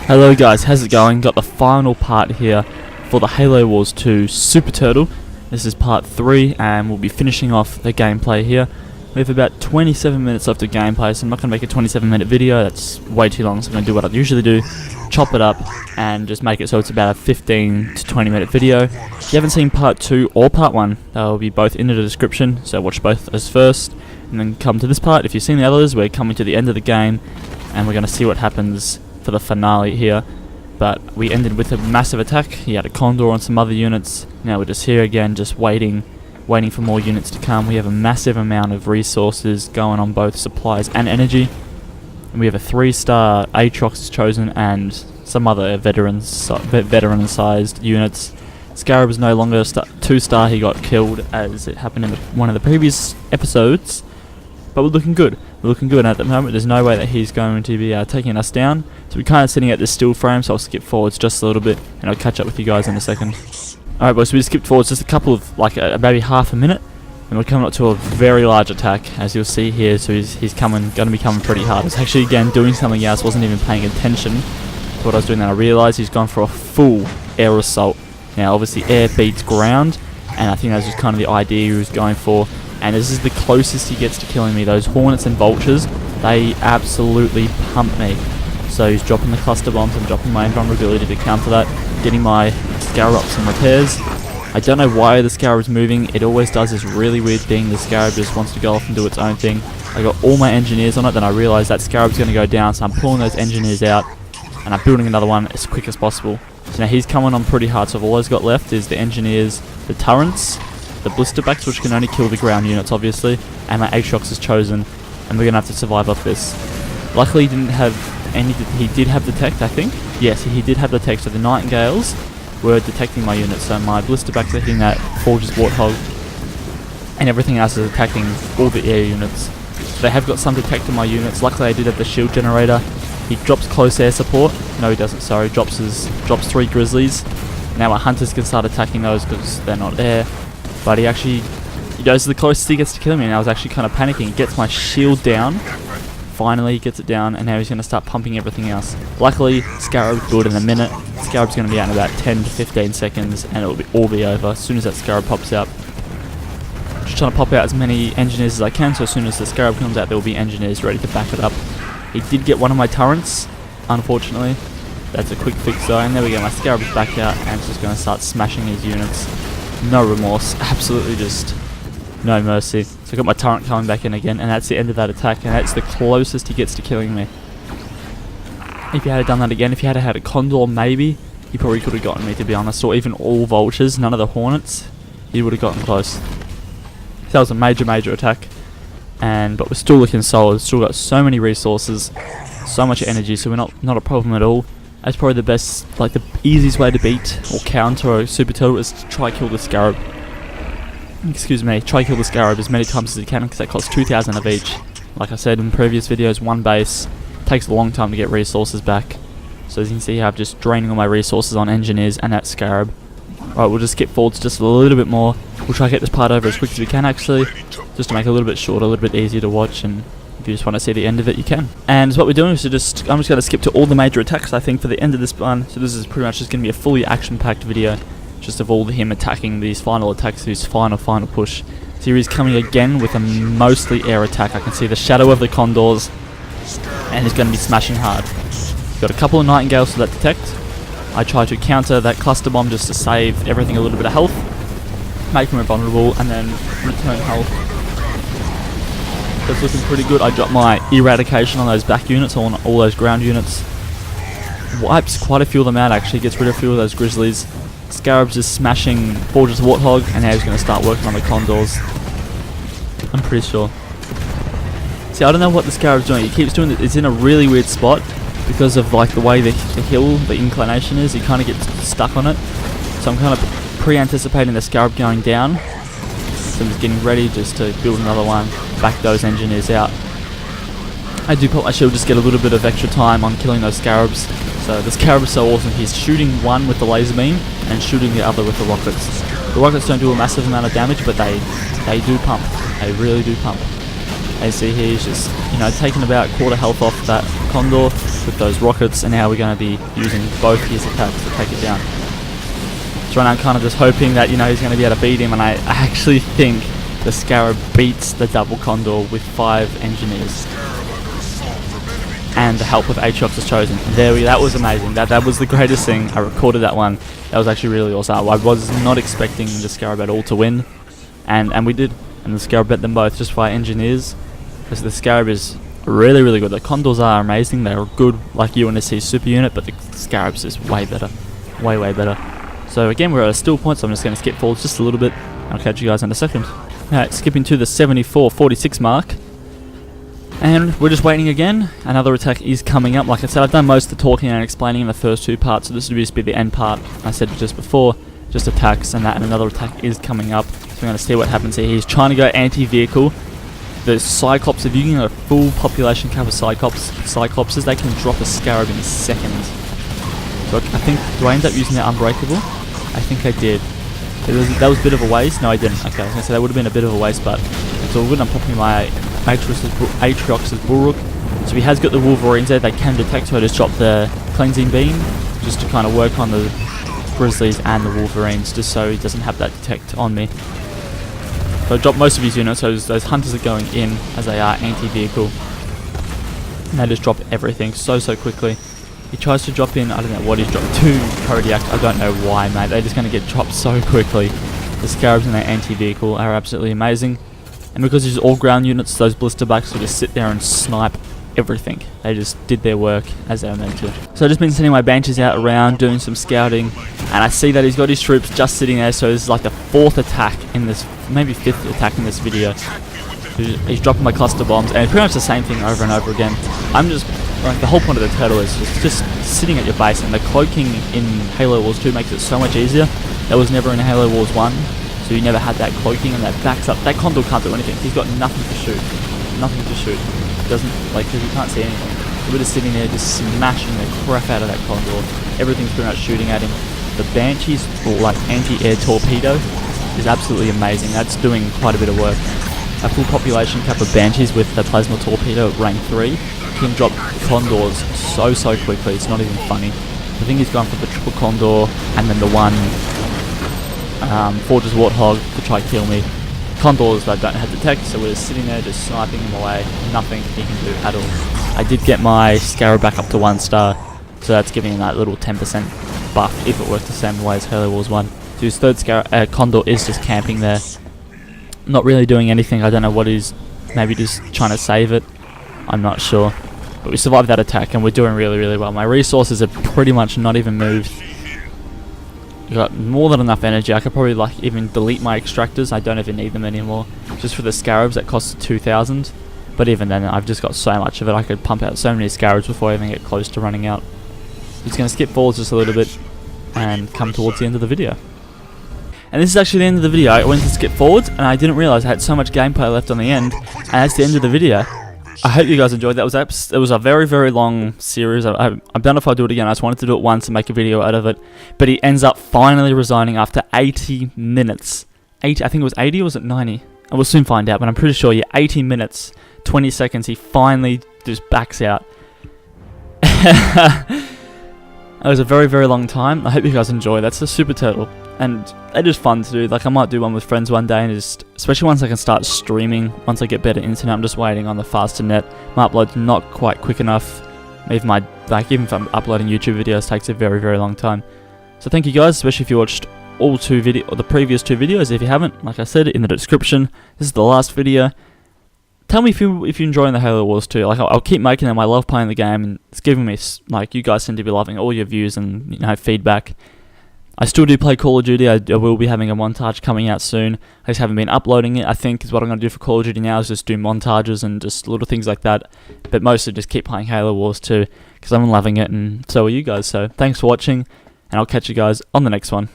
Hello guys, how's it going? Got the final part here for the Halo Wars 2 Super Turtle. This is part 3 and we'll be finishing off the gameplay here. We have about 27 minutes left of gameplay, so I'm not going to make a 27-minute video, that's way too long, so I'm going to do what I usually do, chop it up and just make it so it's about a 15 to 20 minute video. If you haven't seen part 2 or part 1, they'll be both in the description, so watch both as first and then come to this part. If you've seen the others, we're coming to the end of the game and we're going to see what happens for the finale here. But we ended with a massive attack. He had a condor and some other units. Now we're just here again, just waiting for more units to come. We have a massive amount of resources going on both supplies and energy. And we have a 3-star Atriox chosen and some other veteran-sized units. Scarab is no longer 2-star. He got killed as it happened in one of the previous episodes. But we're looking good. We're looking good, and at the moment there's no way that he's going to be taking us down. So we're kind of sitting at this still frame, so I'll skip forwards just a little bit and I'll catch up with you guys in a second. Alright boys, so we skipped forwards just a couple of, maybe half a minute, and we're coming up to a very large attack, as you'll see here. So he's going to be coming pretty hard. I was actually again doing something else, wasn't even paying attention to what I was doing, then I realised he's gone for a full air assault. Now obviously air beats ground, and I think that's just kind of the idea he was going for. And this is the closest he gets to killing me. Those hornets and vultures, they absolutely pump me. So he's dropping the cluster bombs, I'm dropping my invulnerability to counter that, getting my Scarab up some repairs. I don't know why the Scarab's moving. It always does this really weird thing. The Scarab just wants to go off and do its own thing. I got all my engineers on it, then I realised that Scarab's going to go down, so I'm pulling those engineers out and I'm building another one as quick as possible. So now he's coming on pretty hard, so all I've got left is the engineers, the turrets, the blister backs, which can only kill the ground units obviously, and my Atriox is chosen, and we're going to have to survive off this. Luckily he didn't have any, he did have detect, I think. Yes, he did have detect, so the Nightingales were detecting my units, so my blister backs are hitting that Forge's Warthog, and everything else is attacking all the air units. So they have got some detect on my units. Luckily I did have the shield generator. He drops close air support. No, he doesn't, sorry. Drops 3 Grizzlies. Now my hunters can start attacking those because they're not air. But he goes to the closest he gets to killing me, and I was actually kind of panicking. He gets my shield down. Finally he gets it down, and now he's going to start pumping everything else. Luckily, Scarab's built in a minute. Scarab's going to be out in about 10 to 15 seconds, and it'll all be over as soon as that Scarab pops out. Just trying to pop out as many engineers as I can, so as soon as the Scarab comes out, there will be engineers ready to back it up. He did get one of my turrets, unfortunately. That's a quick fix though, and there we go. My Scarab's back out, and it's just going to start smashing these units. No remorse, absolutely just no mercy. So I got my turret coming back in again, and that's the end of that attack, and that's the closest he gets to killing me. If he had done that again, if he had had a condor maybe, he probably could have gotten me, to be honest, or even all vultures, none of the hornets, he would have gotten close. So that was a major attack, but we're still looking solid. Still got so many resources, so much energy, so we're not a problem at all. That's probably the best, the easiest way to beat or counter a Super Turtle is to try kill the Scarab. Excuse me, try kill the Scarab as many times as you can, because that costs 2,000 of each. Like I said in previous videos, one base takes a long time to get resources back. So as you can see, I'm just draining all my resources on engineers and that Scarab. Alright, we'll just skip forwards just a little bit more. We'll try to get this part over as quick as we can actually, just to make it a little bit shorter, a little bit easier to watch, and if you just want to see the end of it, you can. And what we're doing is I'm just going to skip to all the major attacks, I think, for the end of this one. So this is pretty much just going to be a fully action-packed video, just of all him attacking these final attacks, his final push. So here he's coming again with a mostly air attack. I can see the shadow of the condors, and he's going to be smashing hard. Got a couple of Nightingales for that detect. I try to counter that cluster bomb just to save everything a little bit of health, make him invulnerable, and then return health. That's looking pretty good. I dropped my eradication on those back units, on all those ground units. Wipes quite a few of them out actually, gets rid of a few of those Grizzlies. Scarab's just smashing Forge's Warthog, and now he's going to start working on the condors. I'm pretty sure. See, I don't know what the Scarab's doing. He keeps doing it. It's in a really weird spot because of the way the hill, the inclination is. He kind of gets stuck on it. So I'm kind of pre-anticipating the Scarab going down. So I'm just getting ready just to build another one, back those engineers out. I do put my shield, just get a little bit of extra time on killing those Scarabs. So the Scarab is so awesome. He's shooting one with the laser beam and shooting the other with the rockets. The rockets don't do a massive amount of damage, but they do pump. They really do pump. As you see here, he's just, you know, taking about quarter health off that Condor with those rockets, and now we're going to be using both his attacks to take it down. So right now I'm kind of just hoping that, you know, he's going to be able to beat him, and I actually think the Scarab beats the double Condor with 5 engineers. And the help of Atriox is chosen. That was amazing. That was the greatest thing. I recorded that one. That was actually really awesome. I was not expecting the Scarab at all to win, and we did. And the Scarab bet them both just by engineers. Because the Scarab is really, really good. The Condors are amazing. They're good, like UNSC super unit, but the Scarab's is way better. Way, way better. So again, we're at a still point, so I'm just going to skip forward just a little bit. I'll catch you guys in a second. Alright, skipping to the 74-46 mark. And we're just waiting again. Another attack is coming up. Like I said, I've done most of the talking and explaining in the first 2 parts, so this would just be the end part. I said just before, just attacks and that, and another attack is coming up. So we're going to see what happens here. He's trying to go anti-vehicle. The Cyclops, if you can get a full population cap of Cyclopses, they can drop a Scarab in seconds. So I think, do I end up using that Unbreakable? I think I did. That was a bit of a waste. No, I didn't. Okay, I was going to say that would have been a bit of a waste, but it's all good. I'm popping my Atriox's Bullrook. So he has got the Wolverines there. They can detect, so I just dropped the Cleansing Beam just to kind of work on the Grizzlies and the Wolverines, just so he doesn't have that detect on me. So I dropped most of his units, so those hunters are going in as they are anti-vehicle. And they just drop everything so quickly. He tries to drop in, I don't know what he's dropped, 2 Kodiak, I don't know why, mate. They're just going to get dropped so quickly. The Scarabs and their anti-vehicle are absolutely amazing. And because these are all ground units, those blister backs will just sit there and snipe everything. They just did their work as they were meant to. So I've just been sending my Banshees out around, doing some scouting, and I see that he's got his troops just sitting there, so this is like the 4th attack in this, maybe 5th attack in this video. He's dropping my cluster bombs, and it's pretty much the same thing over and over again. I'm just, like, the whole point of the turtle is just sitting at your base, and the cloaking in Halo Wars 2 makes it so much easier. That was never in Halo Wars 1, so you never had that cloaking, and that backs up. That Condor can't do anything. He's got nothing to shoot. Nothing to shoot. Doesn't, like, because you can't see anything. So we're just sitting there just smashing the crap out of that Condor. Everything's pretty much shooting at him. The Banshees, or like anti-air torpedo, is absolutely amazing. That's doing quite a bit of work. A full population cap of Banshees with the plasma torpedo at rank 3 can drop Condors so quickly, it's not even funny. I think he's gone for the triple Condor and then the one Fortress Warthog to try to kill me. Condors that don't have detect, so we're just sitting there just sniping him away. Nothing he can do at all. I did get my Scarab back up to 1 star, so that's giving him that little 10% buff if it works the same way as Halo Wars 1. So his 3rd Condor is just camping there. Not really doing anything. I don't know what he's, maybe just trying to save it. I'm not sure. But we survived that attack and we're doing really well. My resources are pretty much not even moved. We've got more than enough energy. I could probably like even delete my extractors. I don't even need them anymore. Just for the Scarabs that cost 2,000. But even then, I've just got so much of it. I could pump out so many Scarabs before I even get close to running out. Just going to skip forward just a little bit and come towards the end of the video. And this is actually the end of the video. I went to skip forwards and I didn't realise I had so much gameplay left on the end. And that's the end of the video. I hope you guys enjoyed that. It was a very long series. I'm done if I do it again. I just wanted to do it once and make a video out of it. But he ends up finally resigning after 80 minutes. 80, I think it was 80 or was it 90? I will soon find out, but I'm pretty sure, yeah, 80 minutes, 20 seconds, he finally just backs out. It was a very long time. I hope you guys enjoy. That's the Super Turtle. And they're just fun to do. Like, I might do one with friends one day, and just, especially once I can start streaming, once I get better internet. I'm just waiting on the faster net. My upload's not quite quick enough. Even if I'm uploading YouTube videos, it takes a very long time. So thank you guys, especially if you watched all the previous 2 videos. If you haven't, like I said in the description, this is the last video. Tell me if you're enjoying the Halo Wars 2. Like, I'll keep making them. I love playing the game, and it's giving me, like, you guys seem to be loving all your views and, you know, feedback. I still do play Call of Duty. I will be having a montage coming out soon. I just haven't been uploading it. I think is what I'm going to do for Call of Duty now is just do montages and just little things like that. But mostly just keep playing Halo Wars 2 because I'm loving it, and so are you guys. So thanks for watching, and I'll catch you guys on the next one.